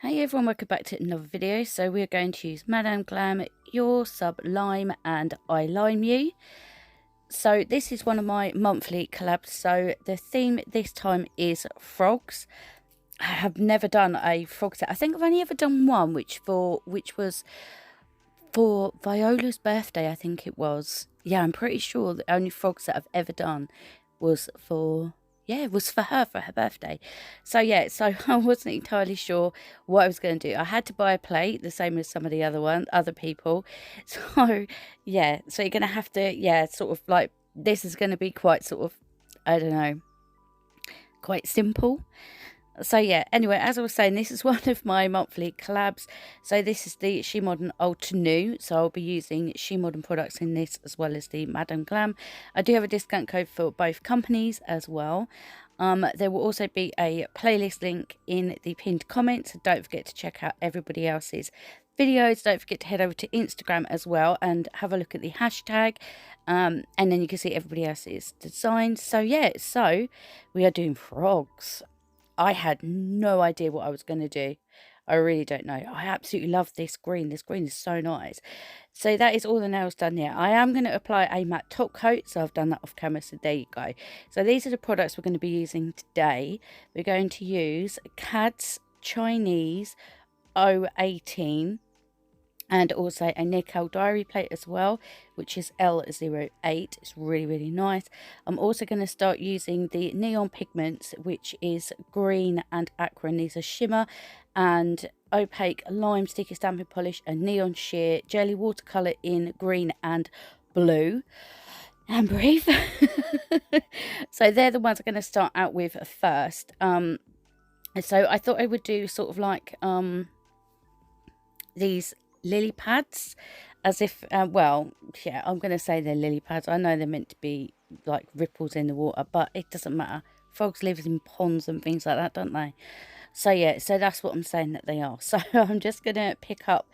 Hey everyone, welcome back to another video. So we're going to use Madame Glam, Your Sublime and I Lime You. So this is one of my monthly collabs. So the theme this time is frogs. I have never done a frog set. I think I've only ever done one, which was for Viola's birthday, I think it was. Yeah, I'm pretty sure the only frog set I've ever done was for... yeah, it was for her birthday. So yeah, so I wasn't entirely sure what I was going to do. I had to buy a plate, the same as some of the other people. So yeah, so you're going to have to, yeah, sort of like, this is going to be quite sort of, I don't know, quite simple. So yeah, anyway, as I was saying, this is one of my monthly collabs. So this is the Shemodern Ultra New. So I'll be using Shemodern products in this as well as the Madame Glam. I do have a discount code for both companies as well. There will also be a playlist link in the pinned comments. So don't forget to check out everybody else's videos. Don't forget to head over to Instagram as well and have a look at the hashtag. And then you can see everybody else's designs. So yeah, so we are doing frogs. I had no idea what I was going to do. I really don't know. I absolutely love this green. This green is so nice. So that is all the nails done there. I am going to apply a matte top coat. So I've done that off camera. So there you go. So these are the products we're going to be using today. We're going to use Kads Chinese 018. And also a Nicole diary plate as well, which is L08. It's really, really nice. I'm also going to start using the neon pigments, which is green and aqua. And these are shimmer and opaque lime sticky stamping polish and neon sheer jelly watercolor in green and blue. And breathe. So they're the ones I'm going to start out with first. So I thought I would do sort of like these lily pads, as if well, yeah, I'm gonna say they're lily pads. I know they're meant to be like ripples in the water, but it doesn't matter. Frogs live in ponds and things like that, don't they? So yeah, so that's what I'm saying that they are. So I'm just gonna pick up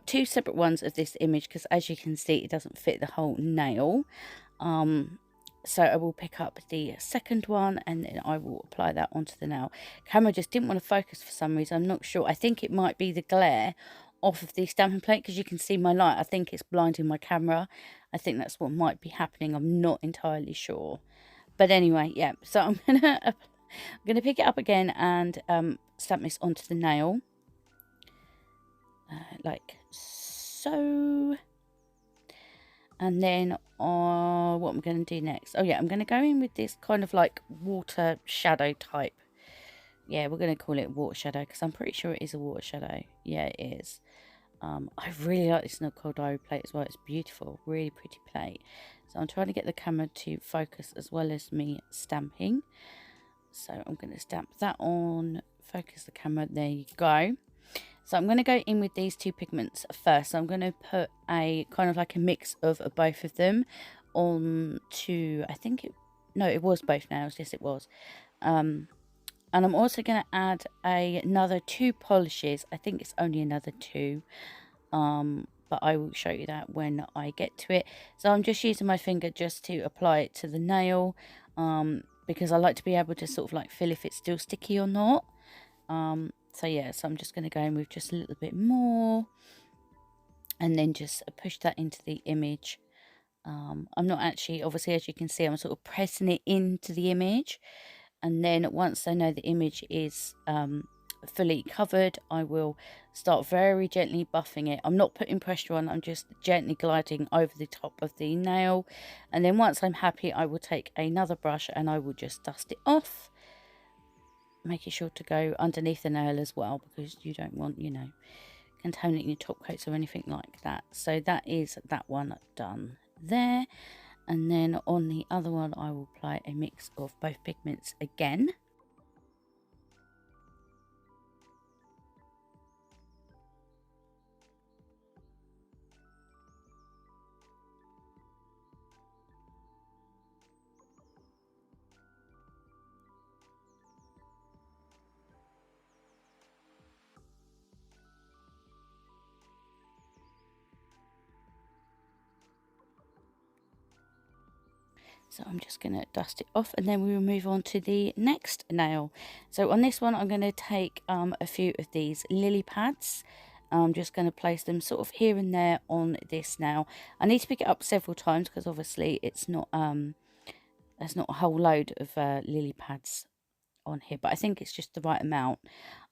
two separate ones of this image, because as you can see, it doesn't fit the whole nail. So I will pick up the second one and then I will apply that onto the nail. Camera just didn't want to focus for some reason. I'm not sure. I think it might be the glare off of the stamping plate, because you can see my light. I think it's blinding my camera. I think that's what might be happening. I'm not entirely sure. But anyway, yeah. So I'm gonna pick it up again and stamp this onto the nail. Like so. And then what I'm going to do next. Oh yeah, I'm going to go in with this kind of like water shadow type. Yeah, we're going to call it water shadow, because I'm pretty sure it is a water shadow. Yeah, it is. I really like this Nicole diary plate as well. It's beautiful, really pretty plate. So I'm trying to get the camera to focus as well as me stamping. So I'm going to stamp that on, focus the camera. There you go. So I'm going to go in with these two pigments first. So I'm going to put a kind of like a mix of both of them on to, I think it was both nails. Yes, it was. And I'm also going to add another 2 polishes. I think it's only another 2. But I will show you that when I get to it. So I'm just using my finger just to apply it to the nail. Because I like to be able to sort of like feel if it's still sticky or not. So yeah, so I'm just going to go in with just a little bit more and then just push that into the image. I'm not actually, obviously, as you can see, I'm sort of pressing it into the image, and then once I know the image is fully covered, I will start very gently buffing it. I'm not putting pressure on, I'm just gently gliding over the top of the nail, and then once I'm happy, I will take another brush and I will just dust it off, making sure to go underneath the nail as well, because you don't want, you know, contaminating your top coats or anything like that. So that is that one done there. And then on the other one, I will apply a mix of both pigments again. So I'm just going to dust it off, and then we will move on to the next nail. So on this one, I'm going to take a few of these lily pads. I'm just going to place them sort of here and there on this nail. I need to pick it up several times because obviously it's not there's not a whole load of lily pads on here, but I think it's just the right amount.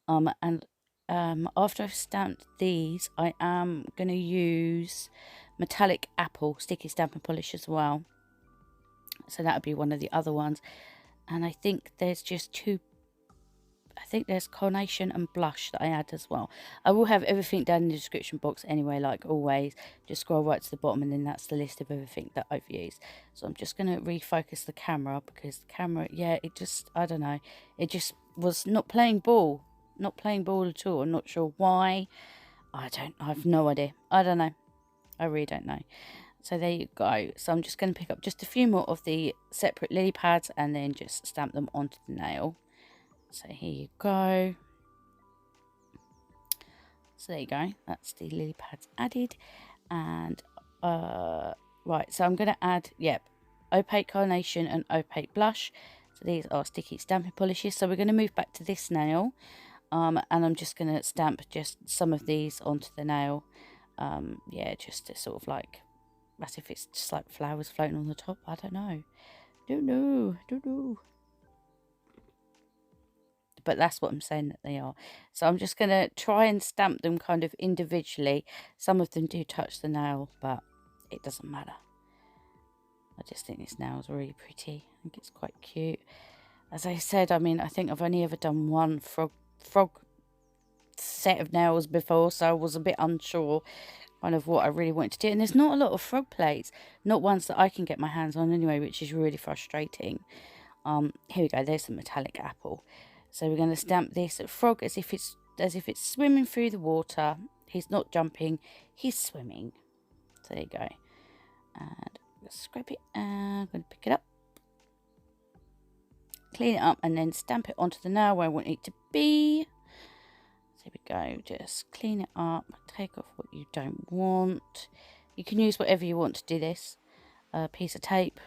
And after I've stamped these, I am going to use metallic apple sticky stamping polish as well. So that would be one of the other ones. And I think there's just two. I think there's carnation and blush that I add as well. I will have everything down in the description box anyway, like always. Just scroll right to the bottom, and then that's the list of everything that I've used. So I'm just going to refocus the camera, because the camera, yeah, it just, I don't know, it just was not playing ball. Not playing ball at all. I'm not sure why. I have no idea. I don't know. I really don't know. So there you go. So I'm just going to pick up just a few more of the separate lily pads and then just stamp them onto the nail. So here you go. So there you go. That's the lily pads added. And right, so I'm going to add, yep, opaque carnation and opaque blush. So these are sticky stamping polishes. So we're going to move back to this nail. And I'm just going to stamp just some of these onto the nail. Yeah, just to sort of like, as if it's just like flowers floating on the top. I don't know. Don't know. But that's what I'm saying that they are. So I'm just going to try and stamp them kind of individually. Some of them do touch the nail, but it doesn't matter. I just think this nail is really pretty. I think it's quite cute. As I said, I mean, I think I've only ever done one frog set of nails before, so I was a bit unsure kind of what I really wanted to do. And there's not a lot of frog plates, not ones that I can get my hands on anyway, which is really frustrating. Here we go, there's the metallic apple. So we're going to stamp this frog as if it's swimming through the water. He's not jumping, he's swimming. So there you go. And scrape it, and I'm going to pick it up, clean it up, and then stamp it onto the nail where I want it to be. So here we go, just clean it up, take off what you don't want. You can use whatever you want to do this. A piece of tape,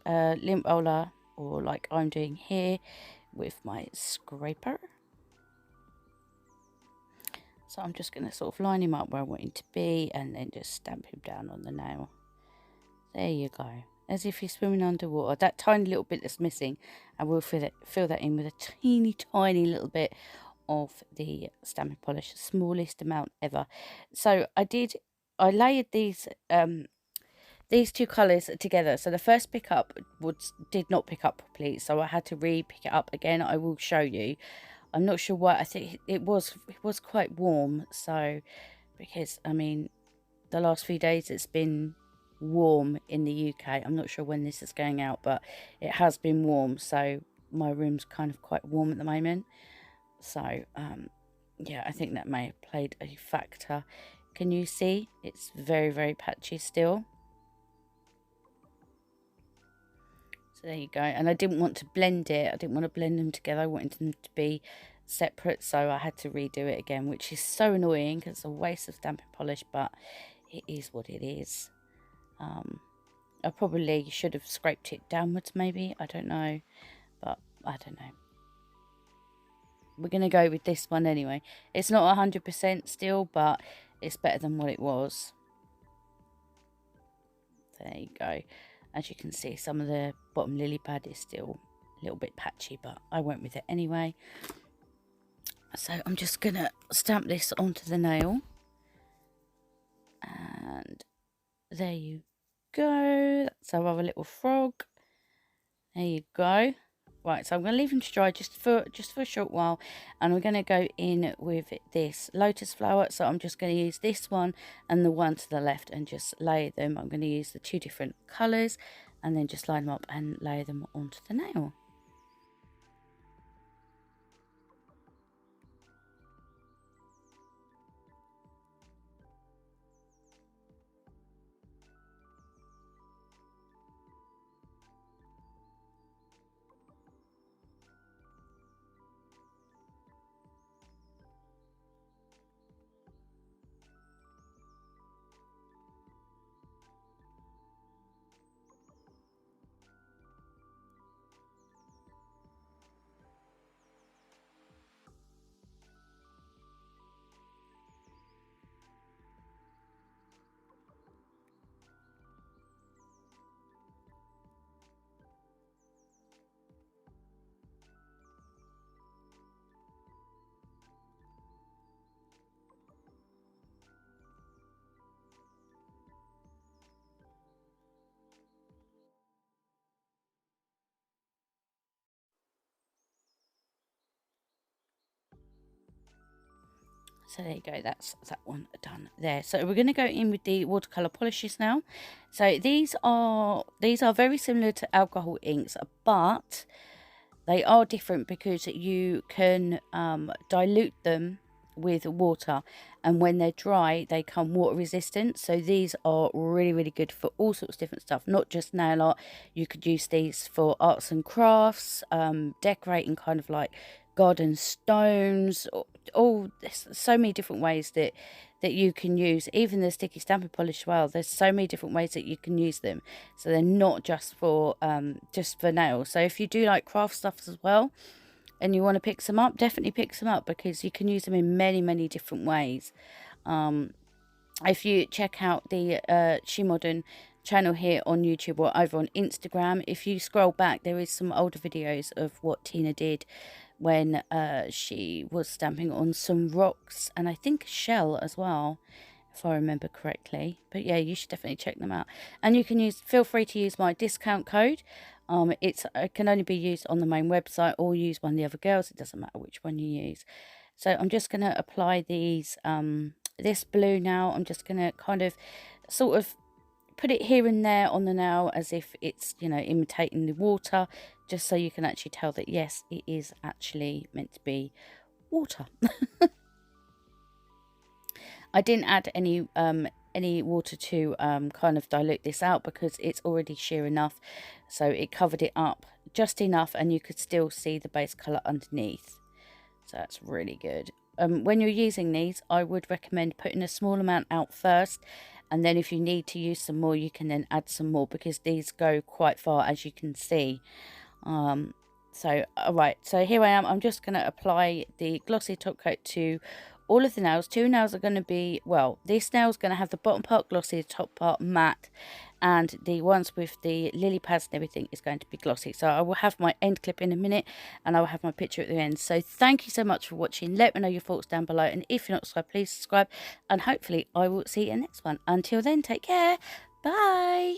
lint roller, or like I'm doing here with my scraper. So I'm just going to sort of line him up where I want him to be, and then just stamp him down on the nail. There you go. As if he's swimming underwater. That tiny little bit that's missing, and we'll fill that in with a teeny tiny little bit of the stamping polish, the smallest amount ever. So I layered these two colours together. So the first pickup did not pick up properly, so I had to re-pick it up again. I will show you. I'm not sure why. I think it was quite warm, so because I mean the last few days it's been warm in the UK. I'm not sure when this is going out, but it has been warm, so my room's kind of quite warm at the moment. So yeah, I think that may have played a factor. Can you see it's very, very patchy still? So there you go. And I didn't want to blend it. I didn't want to blend them together. I wanted them to be separate, so I had to redo it again, which is so annoying because it's a waste of stamping polish, but it is what it is. I probably should have scraped it downwards maybe. I don't know. But I don't know. We're going to go with this one anyway. It's not 100% still, but it's better than what it was. There you go. As you can see, some of the bottom lily pad is still a little bit patchy, but I went with it anyway. So I'm just going to stamp this onto the nail. And there you go. That's our other little frog. There you go. Right, so I'm going to leave him to dry just for a short while, and we're going to go in with this lotus flower. So I'm just going to use this one and the one to the left and just layer them. I'm going to use the two different colours and then just line them up and layer them onto the nail. So there you go, that's that one done there. So we're going to go in with the watercolor polishes now. So these are very similar to alcohol inks, but they are different because you can dilute them with water, and when they're dry they come water resistant. So these are really good for all sorts of different stuff, not just nail art. You could use these for arts and crafts, decorating kind of like garden stones, all so many different ways that you can use. Even the sticky stamping polish as well, there's so many different ways that you can use them. So they're not just for nails. So if you do like craft stuff as well and you want to pick some up, definitely pick some up, because you can use them in many different ways. If you check out the Shemodern channel here on YouTube or over on Instagram, if you scroll back, there is some older videos of what Tina did when she was stamping on some rocks and I think a shell as well, if I remember correctly. But yeah, you should definitely check them out. And you can feel free to use my discount code. It can only be used on the main website, or use one of the other girls. It doesn't matter which one you use. So I'm just going to apply these this blue now. I'm just going to kind of sort of put it here and there on the nail as if it's, you know, imitating the water, just so you can actually tell that yes, it is actually meant to be water. I didn't add any water to kind of dilute this out, because it's already sheer enough, so it covered it up just enough and you could still see the base colour underneath. So that's really good. When you're using these, I would recommend putting a small amount out first, and then if you need to use some more, you can then add some more, because these go quite far, as you can see. So alright, so here I am. I'm just going to apply the glossy top coat to all of the nails. Two nails are going to be, well, this nail is going to have the bottom part glossy, the top part matte, and the ones with the lily pads and everything is going to be glossy. So I will have my end clip in a minute, and I will have my picture at the end. So thank you so much for watching. Let me know your thoughts down below, and if you're not subscribed, please subscribe, and hopefully I will see you in the next one. Until then, take care. Bye.